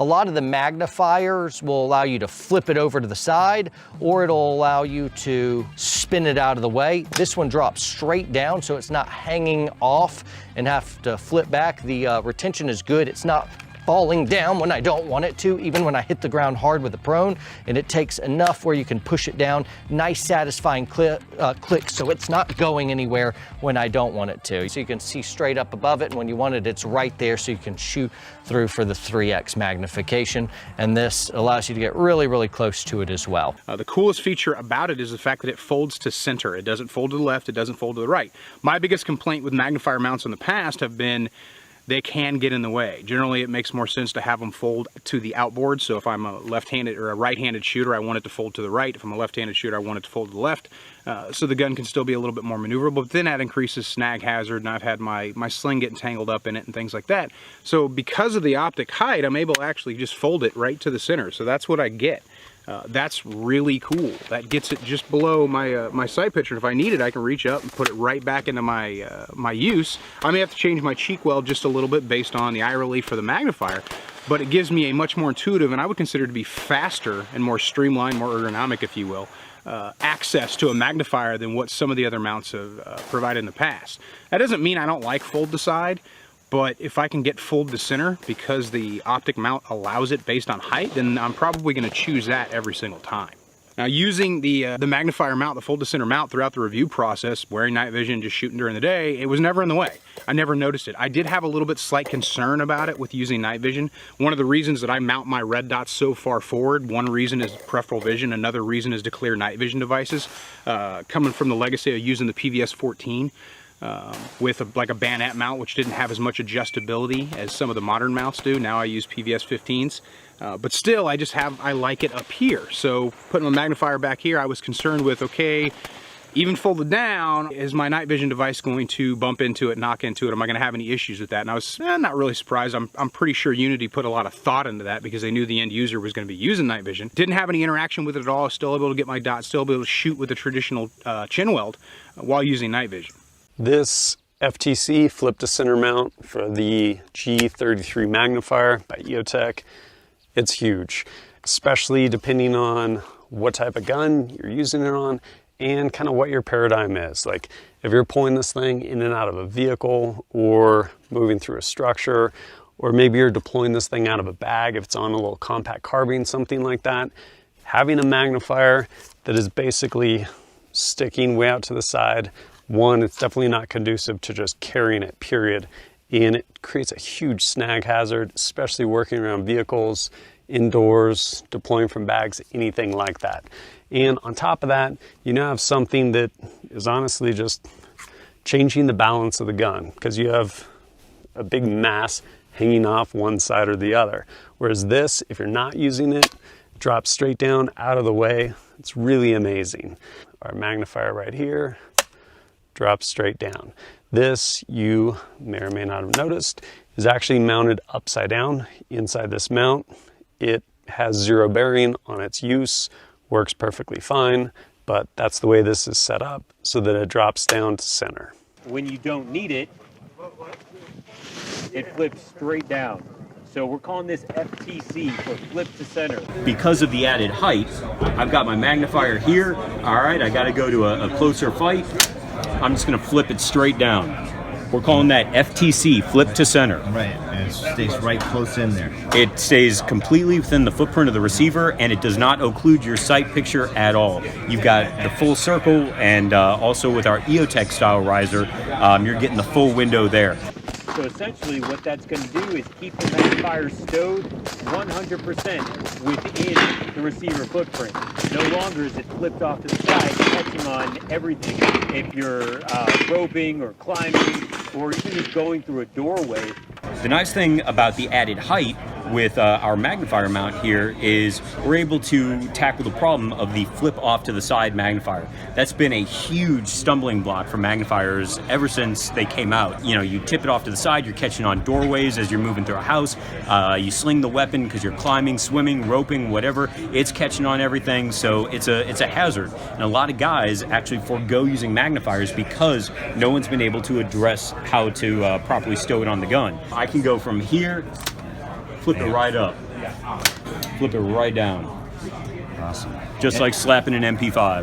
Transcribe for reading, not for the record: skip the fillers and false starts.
A lot of the magnifiers will allow you to flip it over to the side, or it'll allow you to spin it out of the way. This one drops straight down, so it's not hanging off and have to flip back. The retention is good. It's not falling down when I don't want it to, even when I hit the ground hard with the prone, and it takes enough where you can push it down. Nice satisfying click, so it's not going anywhere when I don't want it to. So you can see straight up above it, and when you want it, it's right there, so you can shoot through for the 3x magnification, and this allows you to get really, really close to it as well. The coolest feature about it is the fact that it folds to center. It doesn't fold to the left, it doesn't fold to the right. My biggest complaint with magnifier mounts in the past have been they can get in the way. Generally, it makes more sense to have them fold to the outboard. So if I'm a left-handed or a right-handed shooter, I want it to fold to the right. If I'm a left-handed shooter, I want it to fold to the left. So the gun can still be a little bit more maneuverable, but then that increases snag hazard, and I've had my sling get tangled up in it and things like that. So because of the optic height, I'm able to actually just fold it right to the center. So that's what I get. That's really cool. That gets it just below my sight picture. If I need it, I can reach up and put it right back into my my use. I may have to change my cheek weld just a little bit based on the eye relief for the magnifier, but it gives me a much more intuitive, and I would consider to be faster and more streamlined, more ergonomic, if you will, access to a magnifier than what some of the other mounts have provided in the past. That doesn't mean I don't like fold to side, but if I can get fold to center because the optic mount allows it based on height, then I'm probably going to choose that every single time. Now, using the magnifier mount, the fold to center mount throughout the review process, wearing night vision, just shooting during the day, it was never in the way. I never noticed it. I did have a little bit slight concern about it with using night vision. One of the reasons that I mount my red dots so far forward, one reason is peripheral vision, another reason is to clear night vision devices. Coming from the legacy of using the PVS 14, with like a bayonet mount, which didn't have as much adjustability as some of the modern mounts do. Now I use PVS 15s, but still I like it up here. So putting my magnifier back here, I was concerned with, okay, even folded down, is my night vision device going to bump into it, knock into it? Am I going to have any issues with that? And I was not really surprised. I'm pretty sure Unity put a lot of thought into that because they knew the end user was going to be using night vision. Didn't have any interaction with it at all. Still able to get my dots, still able to shoot with a traditional chin weld while using night vision. This FTC flip to center mount for the G33 magnifier by eotech, it's huge, especially depending on what type of gun you're using it on and kind of what your paradigm is. Like if you're pulling this thing in and out of a vehicle or moving through a structure, or maybe you're deploying this thing out of a bag if it's on a little compact carbine, something like that, having a magnifier that is basically sticking way out to the side, one, it's definitely not conducive to just carrying it, period. And it creates a huge snag hazard, especially working around vehicles, indoors, deploying from bags, anything like that. And on top of that, you now have something that is honestly just changing the balance of the gun, because you have a big mass hanging off one side or the other. Whereas this, if you're not using it, drops straight down out of the way. It's really amazing. Our magnifier right here drops straight down. This, you may or may not have noticed, is actually mounted upside down inside this mount. It has zero bearing on its use, works perfectly fine, but that's the way this is set up so that it drops down to center. When you don't need it, it flips straight down. So we're calling this FTC for flip to center. Because of the added height, I've got my magnifier here. All right, I got to go to a closer fight. I'm just going to flip it straight down. We're calling that FTC, flip to center. Right, and it stays right close in there. It stays completely within the footprint of the receiver, and it does not occlude your sight picture at all. You've got the full circle, and also with our eotech style riser, you're getting the full window there. So essentially what that's going to do is keep the magnifier stowed 100% within the receiver footprint. No longer is it flipped off to the side, catching on everything. If you're roping or climbing or even just going through a doorway. The nice thing about the added height with our magnifier mount here is we're able to tackle the problem of the flip off to the side magnifier. That's been a huge stumbling block for magnifiers ever since they came out. You know, you tip it off to the side, you're catching on doorways as you're moving through a house. You sling the weapon because you're climbing, swimming, roping, whatever. It's catching on everything, so it's a hazard. And a lot of guys actually forego using magnifiers because no one's been able to address how to properly stow it on the gun. I can go from here, flip it right up. Flip it right down. Awesome. Just like slapping an MP5.